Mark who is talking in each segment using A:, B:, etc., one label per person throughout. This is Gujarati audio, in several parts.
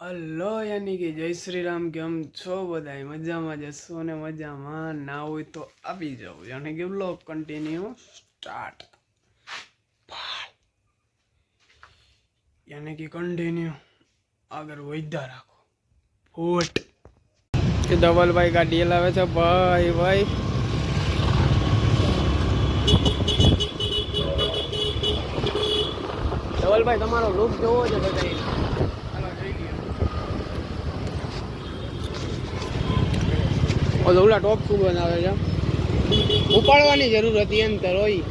A: હલો યાની કે જય શ્રી રામ. કેમ છો બધાય? મજામાં જશો ને મજામાં ના હોય તો આવી જાઓ. યાની કે બ્લોગ કન્ટિન્યુ સ્ટાર્ટ. યાની કે કન્ટિન્યુ આગળ વધ્યા રાખો. ફૂટ કે ધવલભાઈ ગાડી લાવે છે ભાઈ ભાઈ. ધવલભાઈ તમારો લુક જોવો છે બધા. ઓલા ટોપ શું બનાવે છે? ઉપાડવાની જરૂર હતી એમ તરોઈ.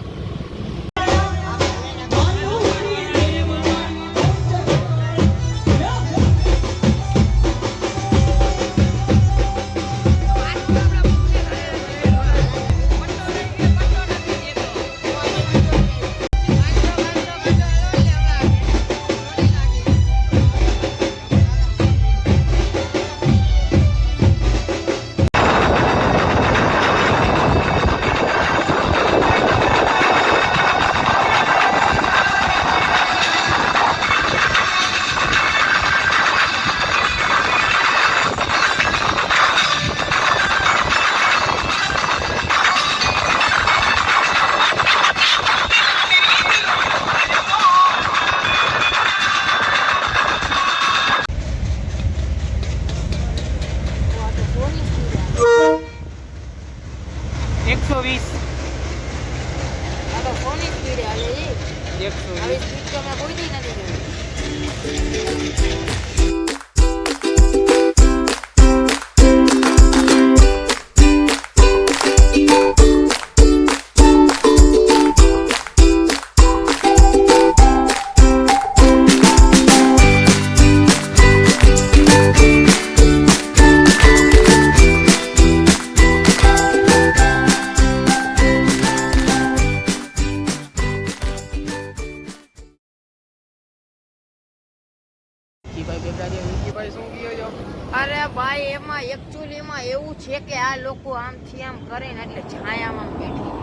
B: અરે ભાઈ એમાં એકચ્યુઅલીમાં એવું છે કે આ લોકો આમથી આમ કરે ને એટલે છાયામાં બેઠી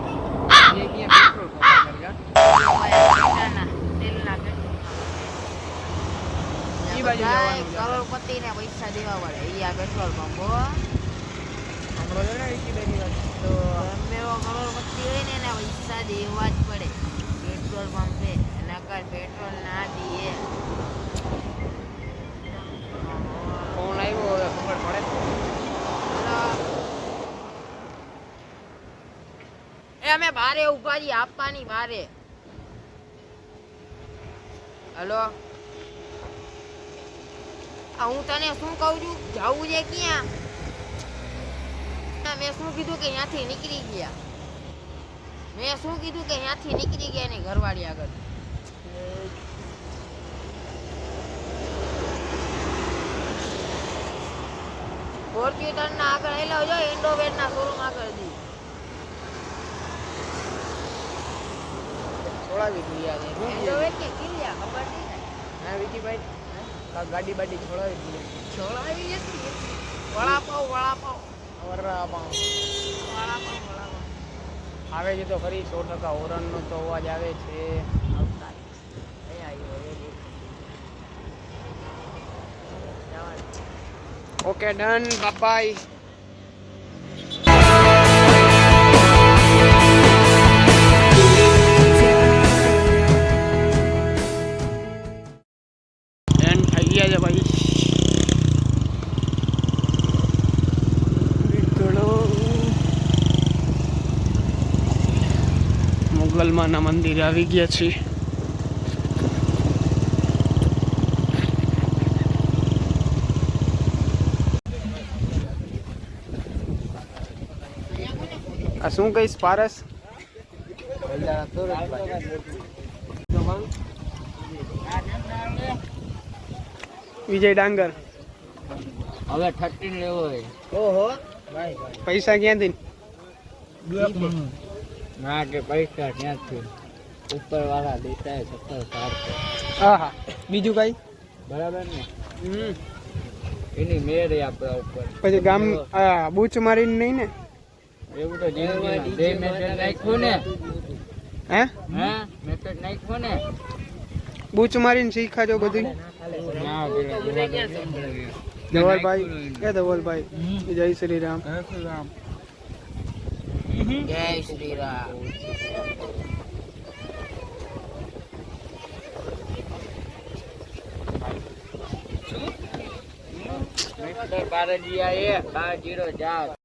B: કરોડપતિ ને પૈસા દેવા પડે ઈ આ પેટ્રોલ પંપ તો મેરો કરોડપતિ હોય ને એના પૈસા દેવા જ પડે પેટ્રોલ પંપે નકર પેટ્રોલ ના દીએ.
A: ફોન આવ્યો હવે ખબર પડે.
B: એ અમે બારે ઉભા છીએ આપવાની બારે. હલો હું તને શું કહું છું જવું છે ક્યાં? મેં શું કીધું કે ત્યાંથી નીકળી ગયા. મેં શું કીધું કે ત્યાંથી નીકળી ગયા ને ઘરવાળી આગળ. ફોર્ચ્યુનર ના આગળ આવેલા જો ઇન્ડોવેટ ના શોરૂમ આગળ દી
A: છોડાવી દીધી આજે.
B: ઇન્ડોવેટ કે કિલ્યા ખબર નહીં ને.
A: હા વિકીભાઈ ગાડી બાડી છોડાવી દીધી.
B: છોડાવી હતી વડાપાવ વડાપાવ
A: આવે છે તો ખરી 100% હોરનનો તો અવાજ આવે છે. Okay done by. એન્ડ થઈ ગયા છે ભાઈ. મુગલમાના મંદિરે આવી ગયા છીએ. આ શું કહીશ પારસ? વિજય ડાંગર
B: હવે 13 લેવો હોય.
A: ઓહો પૈસા ક્યાંથી?
B: ના કે પૈસા ક્યાંથી ઉપર વાળા દેતા 17
A: હા હા બીજું કઈ
B: બરાબર ને એની મેર આપણા ઉપર.
A: પછી ગામ બૂચ મારીને નહીં ને
B: એવું તો જિંદગીમાં બે મેસેજ નાખ્યું ને.
A: હે
B: મેસેજ નાખ્યો ને
A: બૂચ મારીને શીખાજો બધું. ધવલભાઈ એ ધવલભાઈ જય શ્રી રામ.
B: જય શ્રી રામ. બારજીયા 1 0 4